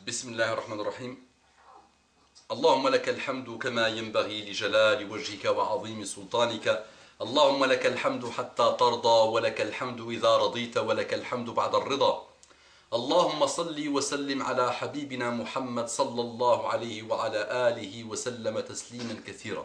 بسم الله الرحمن الرحيم. اللهم لك الحمد كما ينبغي لجلال وجهك وعظيم سلطانك. اللهم لك الحمد حتى ترضى، ولك الحمد إذا رضيت، ولك الحمد بعد الرضا. اللهم صل وسلم على حبيبنا محمد صلى الله عليه وعلى آله وسلم تسليما كثيرا.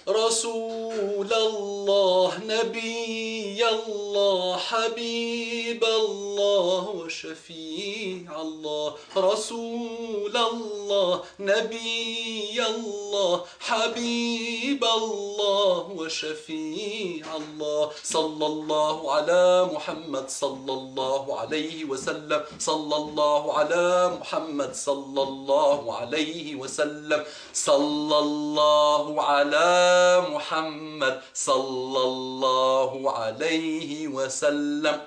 رسول الله، نبي الله، حبيب الله وشفيع الله. رسول الله، نبي الله، حبيب الله وشفيع الله. صلى الله على محمد صلى الله عليه وسلم. صلى الله على محمد صلى الله عليه وسلم. صلى الله على Muhammad sallallahu alayhi wa sallam.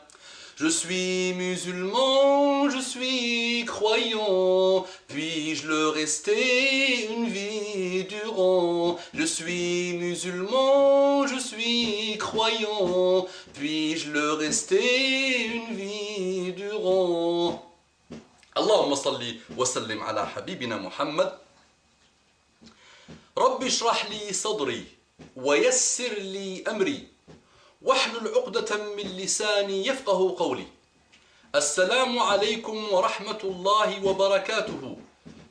Je suis musulman, je suis croyant, puis-je le rester une vie durant. Je suis musulman, je suis croyant, puis-je le rester une vie durant. Allahumma salli wa sallim ala habibina Muhammad. رب اشرح لي صدري ويسر لي أمري واحلل عقدة من لساني يفقه قولي. السلام عليكم ورحمة الله وبركاته.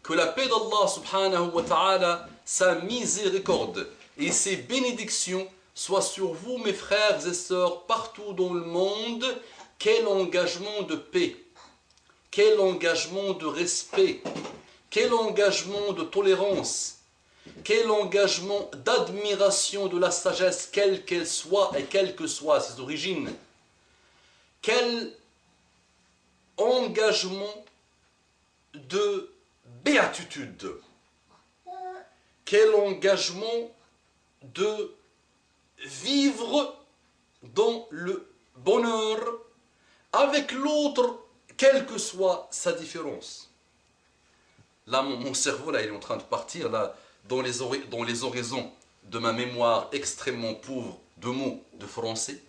Que la paix d'Allah subhanahu wa ta'ala, sa miséricorde et ses bénédictions soient sur vous, mes frères et sœurs, partout dans le monde. Quel engagement de paix, quel engagement de respect, quel engagement de tolérance, quel engagement d'admiration de la sagesse, quelle qu'elle soit et quelles que soient ses origines. Quel engagement de béatitude. Quel engagement de vivre dans le bonheur avec l'autre, quelle que soit sa différence. Là, mon cerveau, là, il est en train de partir, là, dans les horizons de ma mémoire extrêmement pauvre de mots de français.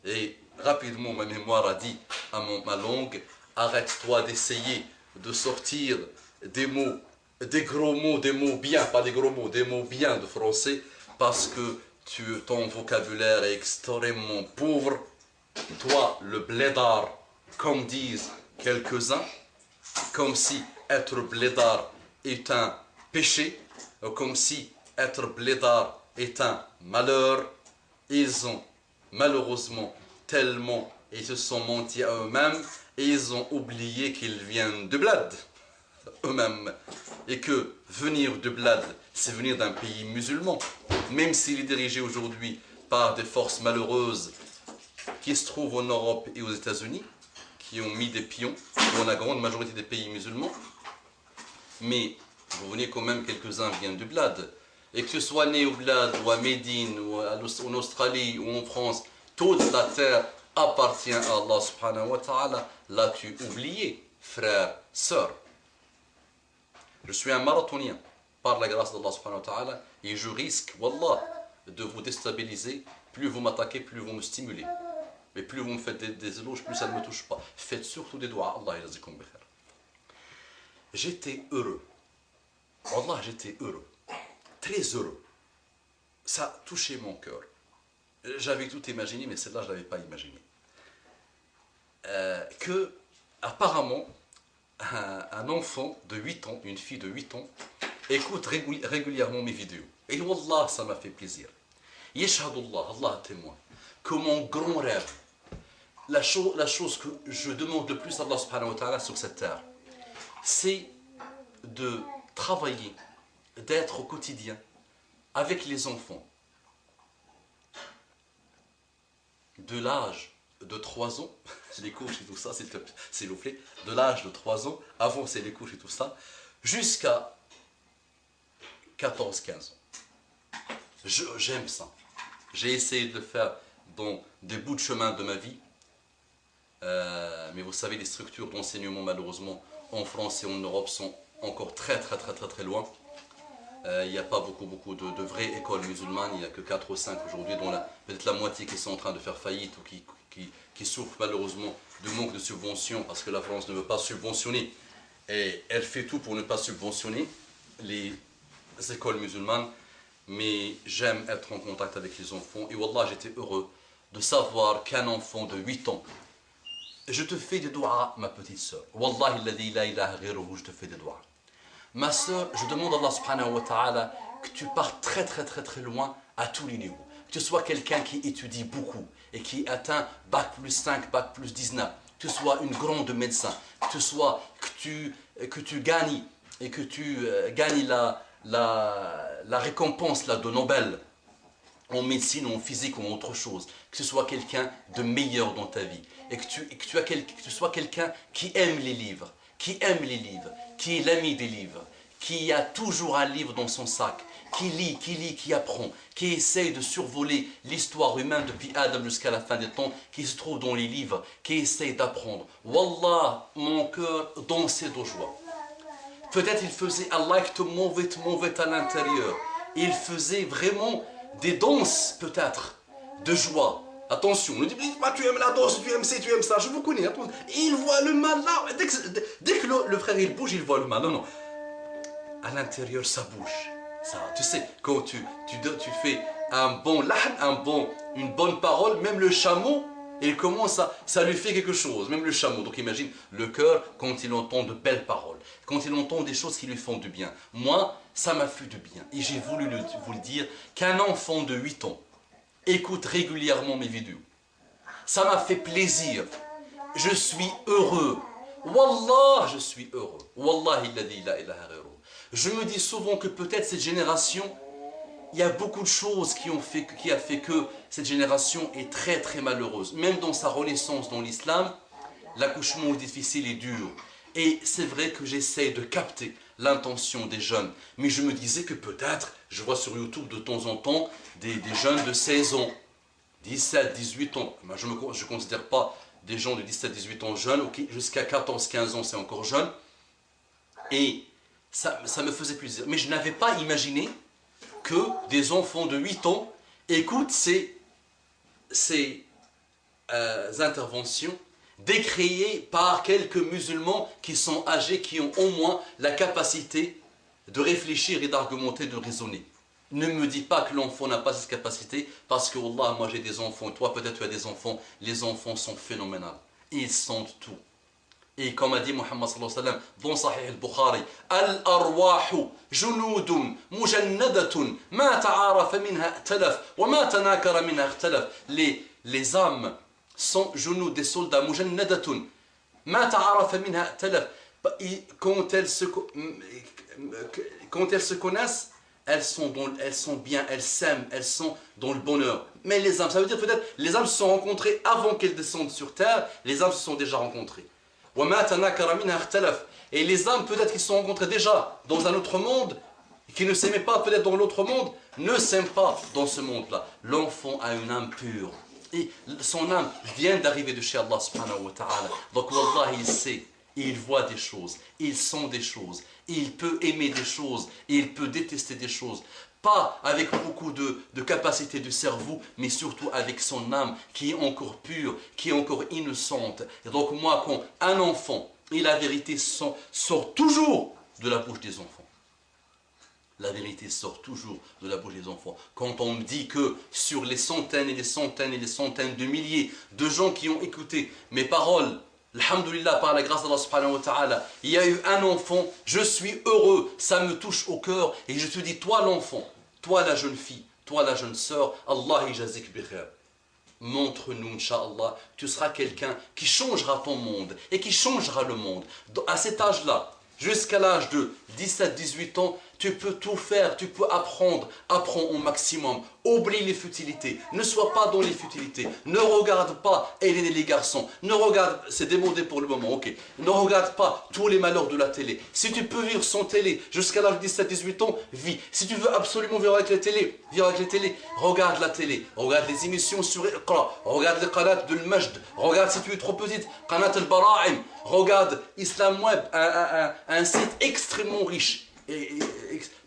Et rapidement, ma mémoire a dit à ma langue, arrête-toi d'essayer de sortir des mots, des gros mots, des mots bien, pas des gros mots, des mots bien de français, parce que ton vocabulaire est extrêmement pauvre. Toi, le blédard, comme disent quelques-uns, comme si être blédard est un péché, comme si être blédard est un malheur. Ils ont malheureusement tellement, ils se sont mentis à eux-mêmes et ils ont oublié qu'ils viennent de bled eux-mêmes, et que venir de bled, c'est venir d'un pays musulman, même s'il est dirigé aujourd'hui par des forces malheureuses qui se trouvent en Europe et aux États-Unis, qui ont mis des pions dans la grande majorité des pays musulmans. Mais vous venez quand même, quelques-uns viennent du bled. Et que tu sois né au bled, ou à Médine, ou en Australie, ou en France, toute la terre appartient à Allah subhanahu wa ta'ala. L'as-tu oublié, frère, sœur? Je suis un marathonien, par la grâce d'Allah subhanahu wa ta'ala, et je risque, wallah, de vous déstabiliser. Plus vous m'attaquez, plus vous me stimulez. Mais plus vous me faites des éloges, plus ça ne me touche pas. Faites surtout des doigts. Allah yazikum bi khair. J'étais heureux. Wallah, j'étais heureux. Très heureux. Ça touchait mon cœur. J'avais tout imaginé, mais celle-là, je ne l'avais pas imaginé. Que, apparemment, un enfant de 8 ans, une fille de 8 ans, écoute régulièrement mes vidéos. Et wallah, ça m'a fait plaisir. Yashhadullah, Allah témoin, que mon grand rêve, la chose que je demande le plus à Allah subhanahu wa ta'ala sur cette terre, c'est de travailler, d'être au quotidien avec les enfants de l'âge de 3 ans, les couches et tout ça, s'il vous plaît, de l'âge de 3 ans, avant c'est les couches et tout ça, jusqu'à 14-15 ans. J'aime ça. J'ai essayé de le faire dans des bouts de chemin de ma vie, mais vous savez, les structures d'enseignement malheureusement en France et en Europe sont encore très loin. Il n'y a pas beaucoup de vraies écoles musulmanes, il n'y a que 4 ou 5 aujourd'hui, dont peut-être la moitié qui sont en train de faire faillite ou qui souffrent malheureusement de manque de subventions, parce que la France ne veut pas subventionner, et elle fait tout pour ne pas subventionner les écoles musulmanes, mais j'aime être en contact avec les enfants, et wallah, j'étais heureux de savoir qu'un enfant de 8 ans, je te fais des doigts, ma petite soeur, wallahi alladhi la ilaha ghayruhu, je te fais des doigts. Ma soeur, je demande à Allah subhanahu wa ta'ala que tu partes très loin à tous les niveaux. Que tu sois quelqu'un qui étudie beaucoup et qui atteint Bac plus 5, Bac plus 19. Que tu sois une grande médecin. Que tu gagnes et que tu gagnes la récompense là, de Nobel en médecine, en physique ou en autre chose. Que tu sois quelqu'un de meilleur dans ta vie. Et que tu sois quelqu'un qui aime les livres. Qui est l'ami des livres, qui a toujours un livre dans son sac, qui lit, qui apprend, qui essaye de survoler l'histoire humaine depuis Adam jusqu'à la fin des temps, qui se trouve dans les livres, qui essaye d'apprendre. Wallah, mon cœur dansait de joie. Peut-être il faisait un acte mauvais à l'intérieur. Il faisait vraiment des danses, peut-être, de joie. Attention, ne dites pas tu aimes la danse, tu aimes ci, tu aimes ça, je vous connais. Attention. Il voit le mal là. Dès que le frère il bouge, il voit le mal. Non. À l'intérieur, ça bouge. Ça, tu sais, quand tu fais un bon lahn, une bonne parole, même le chameau, il commence ça lui fait quelque chose, même le chameau. Donc imagine le cœur quand il entend de belles paroles, quand il entend des choses qui lui font du bien. Moi, ça m'a fait du bien. Et j'ai voulu vous le dire qu'un enfant de 8 ans écoute régulièrement mes vidéos. Ça m'a fait plaisir. Je suis heureux. Wallah, je suis heureux. Wallahi alladhi la ilaha ghayruhu. Je me dis souvent que peut-être cette génération, il y a beaucoup de choses qui a fait que cette génération est très malheureuse. Même dans sa renaissance dans l'islam, l'accouchement est difficile et dur. Et c'est vrai que j'essaie de capter l'intention des jeunes. Mais je me disais que peut-être, je vois sur YouTube de temps en temps des jeunes de 16 ans, 17, 18 ans. Je ne considère pas des gens de 17, 18 ans jeunes, okay, jusqu'à 14, 15 ans c'est encore jeune. Et ça me faisait plaisir. Mais je n'avais pas imaginé que des enfants de 8 ans écoutent ces interventions décriées par quelques musulmans qui sont âgés, qui ont au moins la capacité de réfléchir et d'argumenter, de raisonner. Ne me dis pas que l'enfant n'a pas cette capacité, parce que, Wallah, moi j'ai des enfants, toi peut-être tu as des enfants, les enfants sont phénoménaux. Ils sentent tout. Et comme a dit Muhammad sallallahu alayhi wa sallam dans Sahih al-Bukhari, Al-arwahu junudun mujannadatun ma ta'arafa minha ikhtalaf wa ma tanakara minha ikhtalaf. Les âmes sont genoux des soldats mujannadatun ma ta'arafa minha ikhtalaf. Quand elles se connaissent, elles sont bien, elles s'aiment, elles sont dans le bonheur. Mais les âmes, ça veut dire peut-être les âmes se sont rencontrées avant qu'elles descendent sur terre, les âmes se sont déjà rencontrées. Et les âmes peut-être qui se sont rencontrées déjà dans un autre monde, qui ne s'aimaient pas peut-être dans l'autre monde, ne s'aiment pas dans ce monde-là. L'enfant a une âme pure. Et son âme vient d'arriver de chez Allah subhanahu wa ta'ala. Donc Wallah, il sait, il voit des choses, il sent des choses, il peut aimer des choses, il peut détester des choses. Pas avec beaucoup de capacité de cerveau, mais surtout avec son âme qui est encore pure, qui est encore innocente. Et donc moi, quand un enfant, et la vérité sort toujours de la bouche des enfants. La vérité sort toujours de la bouche des enfants. Quand on me dit que sur les centaines et les centaines et les centaines de milliers de gens qui ont écouté mes paroles, alhamdoulilah, par la grâce d'Allah subhanahu wa ta'ala, il y a eu un enfant, je suis heureux, ça me touche au cœur, et je te dis, toi l'enfant, toi la jeune fille, toi la jeune sœur, Allah ijazik bi khair. Montre-nous, Inch'Allah, tu seras quelqu'un qui changera ton monde, et qui changera le monde. À cet âge-là, jusqu'à l'âge de 17-18 ans, tu peux tout faire, tu peux apprendre, apprends au maximum, oublie les futilités, ne sois pas dans les futilités, ne regarde pas Hélène et les garçons, ne regarde, c'est démodé pour le moment, ok, ne regarde pas tous les malheurs de la télé. Si tu peux vivre sans télé jusqu'à l'âge de 17-18 ans, vis. Si tu veux absolument vivre avec les télés, regarde la télé, regarde les émissions sur Iqra, regarde les qanat de Majd, regarde si tu es trop petite, qanat al-Bara'im, regarde Islam Web, un site extrêmement riche. Et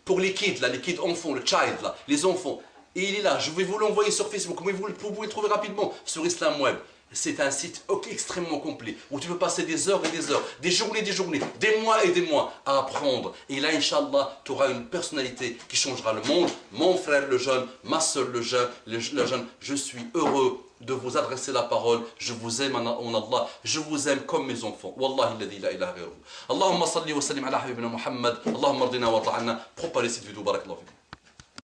pour les kids, là, les kids enfants, le child, là, les enfants. Et il est là, je vais vous l'envoyer sur Facebook, mais vous pouvez le trouver rapidement sur Islam Web. c'est un site extrêmement complet où tu peux passer des heures et des heures, des journées, des mois et des mois à apprendre. Et là, Inch'Allah, tu auras une personnalité qui changera le monde. Mon frère le jeune, ma soeur le jeune, je suis heureux de vous adresser la parole. Je vous aime en Allah, je vous aime comme mes enfants. Wallahi alladhi la ilaha ghayruhu. Allahumma salli wa sallim ala habibina Muhammad. Allahumma ardina wa ta'ana. Propagez cette vidéo, barakallahu fikum.